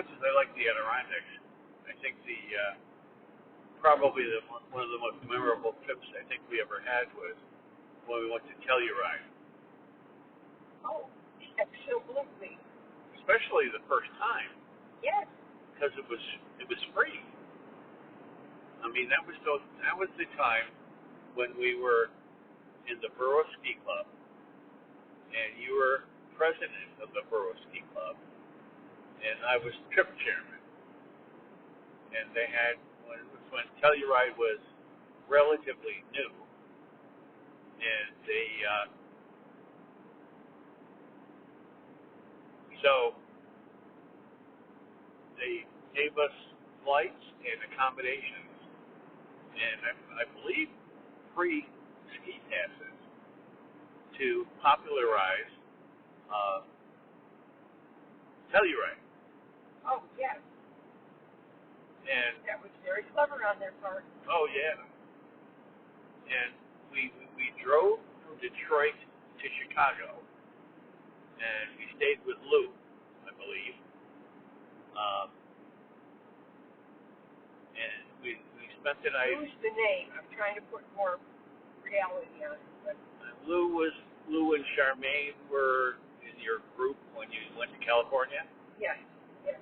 much as I like the Adirondacks, I think probably one of the most memorable trips I think we ever had was when we went to Telluride. Oh, absolutely. Especially the first time. Yes. Because it was free. I mean, that was the time when we were in the Borough Ski Club, and you were president of the Borough Ski Club, and I was trip chairman. And they had when Telluride was relatively new, and so they gave us flights and accommodations, and I believe free ski passes to popularize Telluride. Oh, yes. And that was very clever on their part. Oh, yeah. And we drove from Detroit to Chicago, and we stayed with Lou, I believe. And we spent the night. Lou's the name. I'm trying to put more reality on it. But Lou and Charmaine were in your group when you went to California? Yes, yes.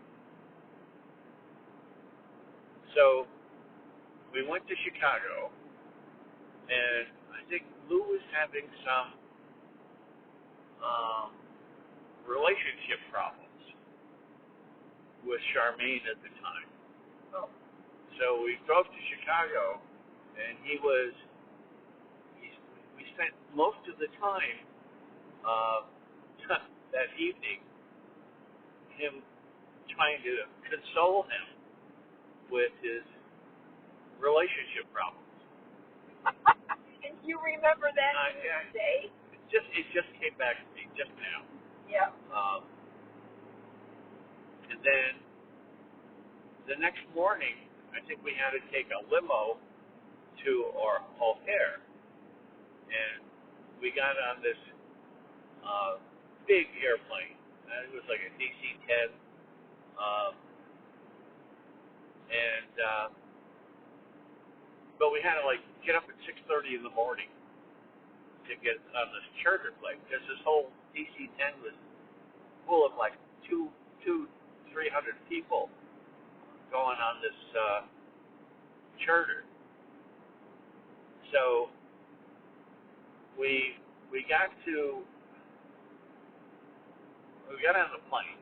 So we went to Chicago, and I think Lou was having some relationship problems with Charmaine at the time. Oh. So we drove to Chicago, and we spent most of the time that evening him trying to console him with his relationship problems. And you remember that day? It just came back to me just now. Yeah. And then the next morning, I think we had to take a limo to our O'Hare, and we got on this big airplane. It was like a DC-10, but we had to get up at 6:30 in the morning to get on this charter flight, because this whole DC-10 was full of 300 people going on this charter. So we got on the plane,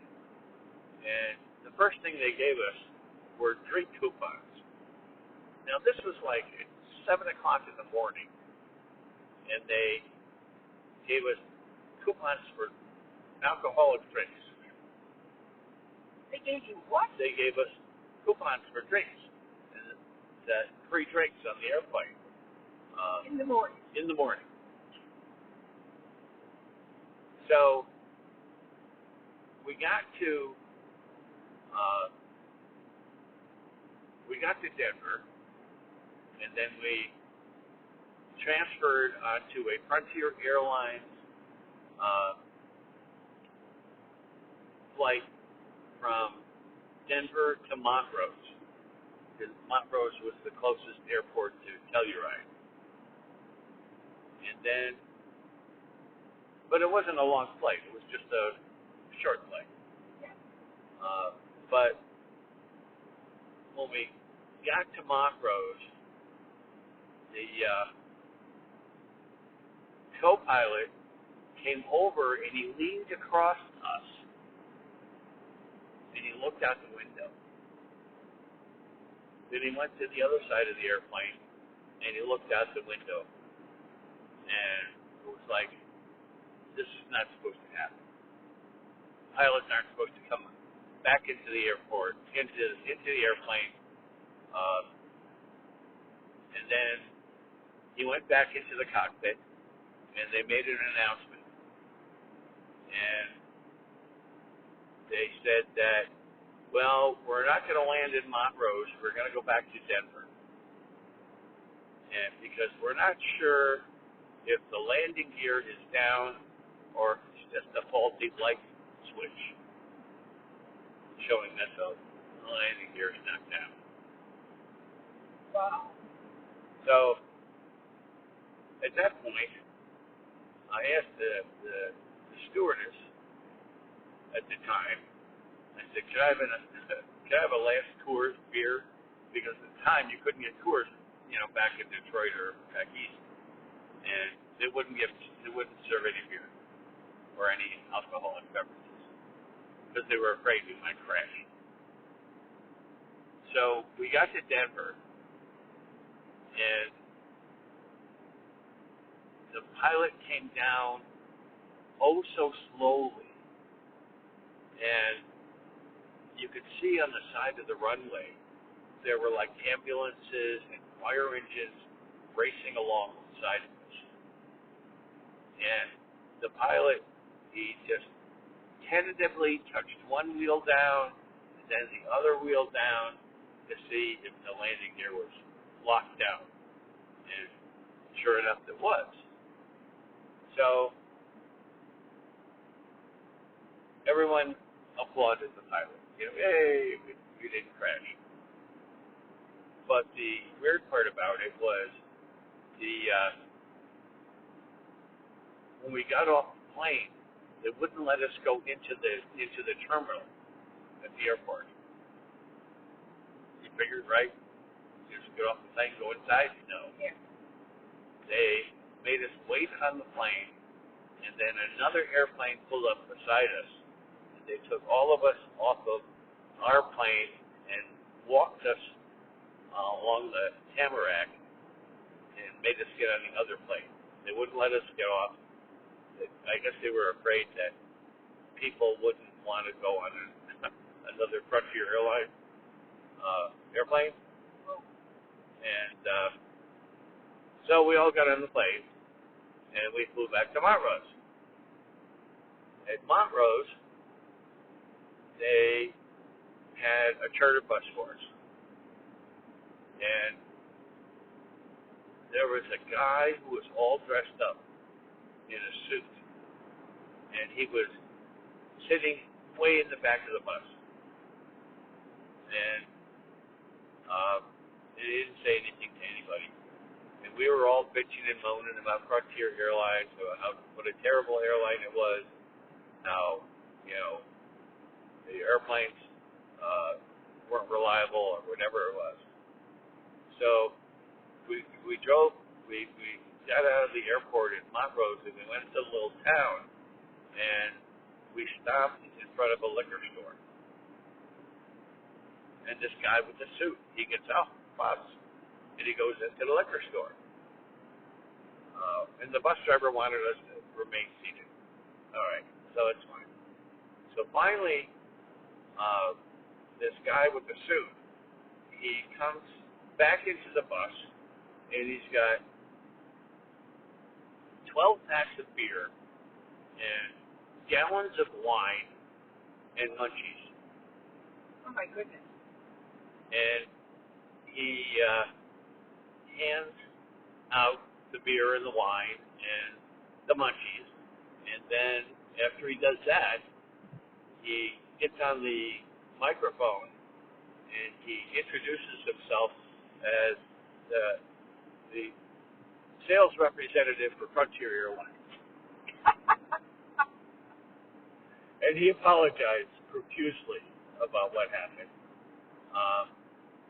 and the first thing they gave us were drink coupons. Now this was at 7 o'clock in the morning, and they gave us coupons for alcoholic drinks. They gave you what? They gave us coupons for drinks, and free drinks on the airplane. In the morning. In the morning. So we got to Denver, and then we transferred onto a Frontier Airlines flight from Denver to Montrose, because Montrose was the closest airport to Telluride. And then, but it wasn't a long flight, it was just a short flight. But when we got to Montrose, the co-pilot came over and he leaned across us and he looked out the window. Then he went to the other side of the airplane and he looked out the window, and it was like, this is not supposed to happen. Pilots aren't supposed to come back into the airport, into the airplane. And then he went back into the cockpit, and they made an announcement. And they said that, well, we're not going to land in Montrose. We're going to go back to Denver. And because we're not sure if the landing gear is down or if it's just a faulty light switch. showing that the landing gear is knocked down. Wow. So at that point, I asked the stewardess at the time. I said, "Could I have a last Coors beer?" Because at the time you couldn't get Coors, back in Detroit or back east, and they wouldn't serve any beer or any alcoholic beverages because they were afraid we might crash. So we got to Denver, and the pilot came down oh so slowly, and you could see on the side of the runway there were like ambulances and fire engines racing along the side of us. And the pilot, he just tentatively touched one wheel down and then the other wheel down to see if the landing gear was locked down. And sure enough, it was. So everyone applauded the pilot. Hey, we didn't crash. But the weird part about it was when we got off the plane, they wouldn't let us go into the terminal at the airport. You figured, right? Just get off the plane, go inside? No. Yeah. They made us wait on the plane, and then another airplane pulled up beside us. And they took all of us off of our plane and walked us along the Tamarack and made us get on the other plane. They wouldn't let us get off. I guess they were afraid that people wouldn't want to go on another Frontier airline airplane. And so we all got on the plane, and we flew back to Montrose. At Montrose, they had a charter bus for us. And there was a guy who was all dressed up in a suit, and he was sitting way in the back of the bus. And he didn't say anything to anybody. And we were all bitching and moaning about Frontier Airlines, what a terrible airline it was, how, the airplanes weren't reliable or whatever it was. So we got out of the airport in Montrose, and we went to a little town, and we stopped in front of a liquor store. And this guy with the suit, he gets off the bus, and he goes into the liquor store. And the bus driver wanted us to remain seated. All right, so it's fine. So finally, this guy with the suit, he comes back into the bus, and he's got 12 packs of beer and gallons of wine and munchies. Oh my goodness. And he hands out the beer and the wine and the munchies. And then after he does that, he gets on the microphone and he introduces himself as the sales representative for Frontier Airlines. And he apologized profusely about what happened.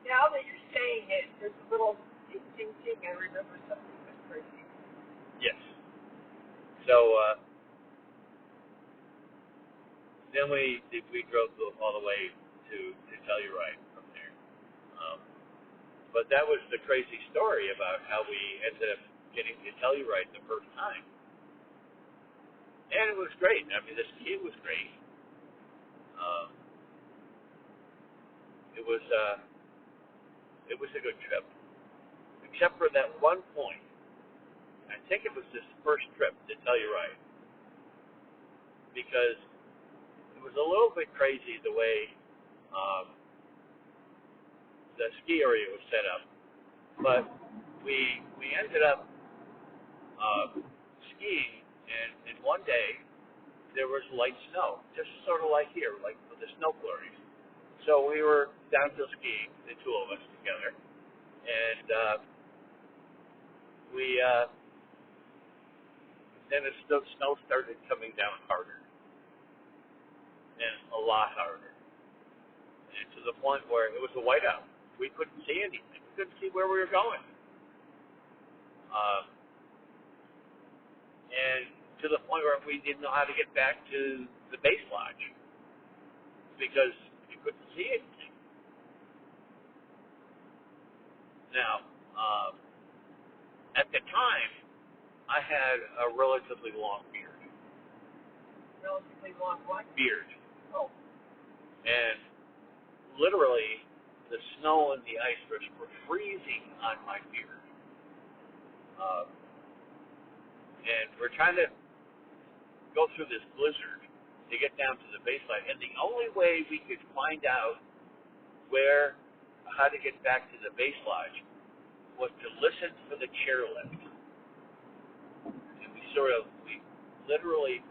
Now that you're saying it, there's a little ting. I remember something was crazy. Yes. So then we drove all the way to Telluride from there. But that was the crazy story about how we ended up getting to Telluride the first time. And it was great. I mean, the ski was great. It was a good trip, except for that one point. I think it was this first trip to Telluride, because it was a little bit crazy the way the ski area was set up. But we ended up skiing, and one day there was light snow, just sort of like here, like with the snow flurries. So we were downhill skiing, the two of us together, and we then the snow started coming down harder and a lot harder, and to the point where it was a whiteout. We couldn't see anything. We couldn't see where we were going, and to the point where we didn't know how to get back to the base lodge because you couldn't see anything. Now, at the time, I had a relatively long beard. Relatively long what? Beard. Oh. And literally, the snow and the ice were freezing on my beard. And we're trying to go through this blizzard to get down to the baseline. And the only way we could find out how to get back to the base lodge was to listen for the chairlift. And we literally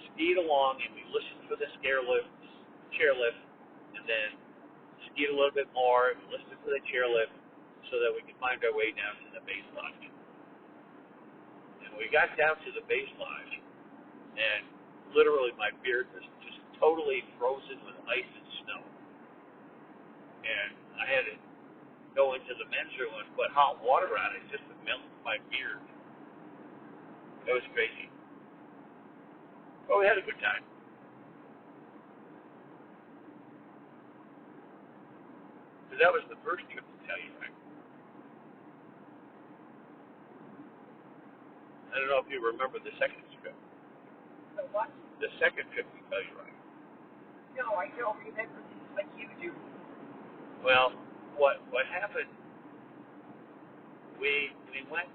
skied along and we listened for the chairlift, and then skied a little bit more and listened for the chairlift so that we could find our way down to the base lodge. And we got down to the base lodge, and literally my beard was just totally frozen with ice and snow. And I had to go into the men's room and put hot water on it just to melt my beard. It was crazy. But we had a good time. So that was the first trip to Telluride. I don't know if you remember the second trip. The what? The second trip to Telluride. No, I don't remember this like you do. Well, what happened? We went.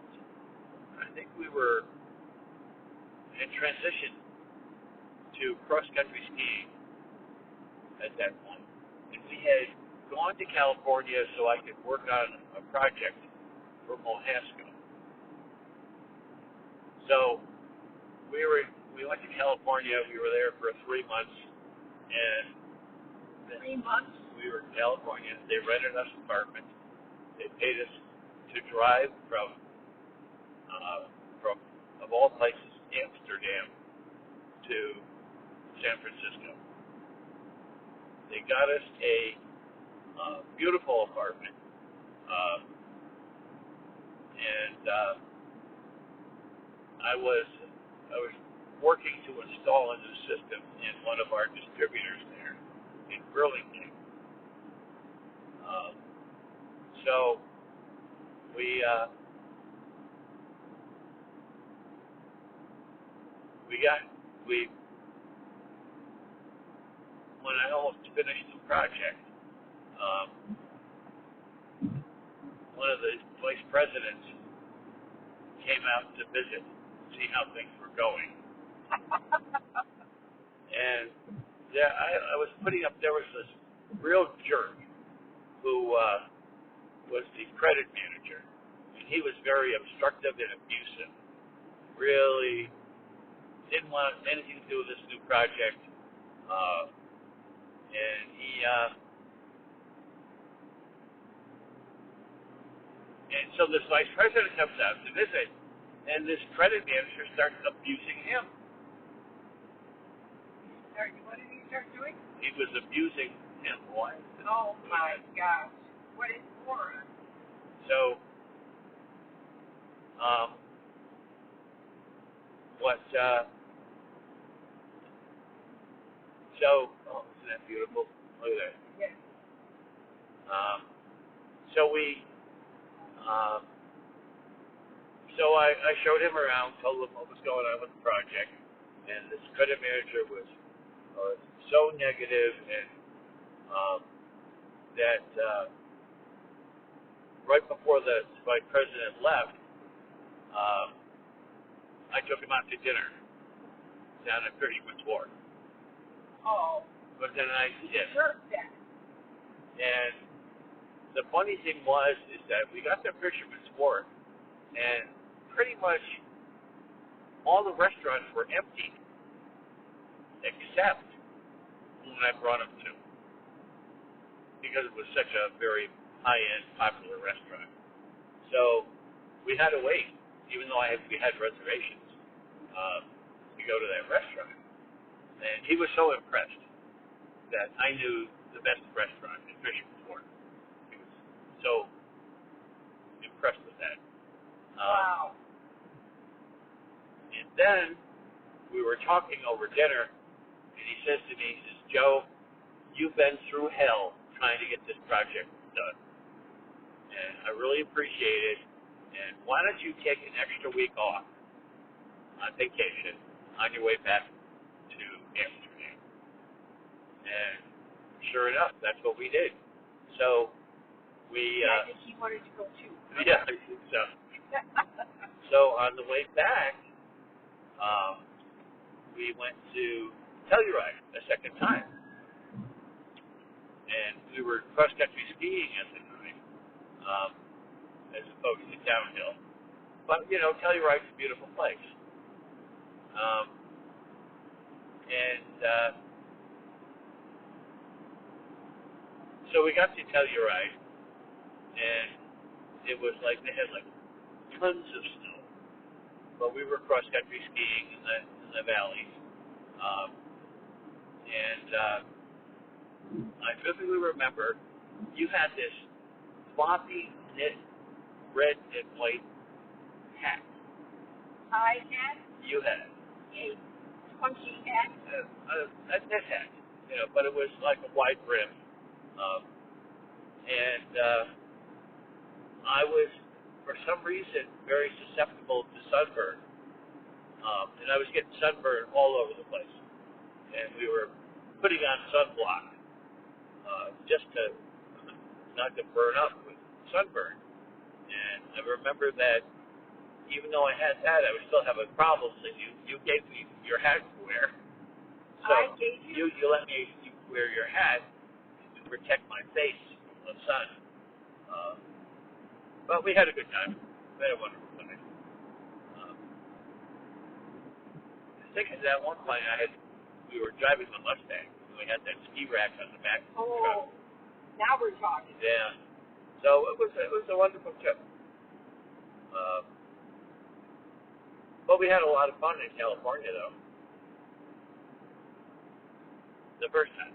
I think we were in transition to cross-country skiing at that point. And we had gone to California so I could work on a project for Mohasco. So we went to California. We were there for 3 months, and 3 months? We were in California. They rented us an apartment. They paid us to drive from of all places, Amsterdam to San Francisco. They got us a beautiful apartment, and I was working to install a new system in one of our distributors there in Burlington. So when I almost finished the project, one of the vice presidents came out to visit, see how things were going. And there, I was putting up, there was this real jerk who was the credit manager. And he was very obstructive and abusive. Really didn't want anything to do with this new project. And and so this vice president comes out to visit, and this credit manager starts abusing him. What did he start doing? He was abusing him. Why? Oh my gosh. What is for? So, oh, isn't that beautiful? Look at that. Yes. So I showed him around, told him what was going on with the project, and this credit manager was so negative, and that right before the vice president left, I took him out to dinner down at Fisherman's Wharf. Oh. But then I did. Deserved that. And the funny thing is that we got to Fisherman's Wharf, and pretty much all the restaurants were empty, except one I brought him to. because it was such a very high-end, popular restaurant. So we had to wait, even though we had reservations to go to that restaurant. And he was so impressed that I knew the best restaurant in Fisherman's Wharf. He was so impressed with that. Wow. And then we were talking over dinner, and he says to me, he says, Joe, you've been through hell trying to get this project done. And I really appreciate it. And why don't you take an extra week off on vacation on your way back to Amsterdam? And sure enough, that's what we did. So we... I think he wanted to go too. Yeah, I think so. So on the way back, we went to Telluride a second time. And we were cross-country skiing at the time, as opposed to downhill. But, Telluride's a beautiful place. So we got to Telluride, and it was like they had like tons of snow. But we were cross-country skiing in the valleys. I vividly remember you had this floppy knit red and white hat. I had You had a funky hat. a knit hat, but it was like a wide brim. I was, for some reason, very susceptible to sunburn. And I was getting sunburn all over the place. And we were putting on sunblock just to not to burn up with sunburn. And I remember that even though I had that, I was still having problems. And you gave me your hat to wear. So I gave you? You let me wear your hat to protect my face from the sun. But we had a good time. We had a wonderful time. I think at that one point we were driving the Mustang. And we had that ski rack on the back of the truck. Now we're talking. Yeah. So it was a wonderful trip. But we had a lot of fun in California, though. The first time.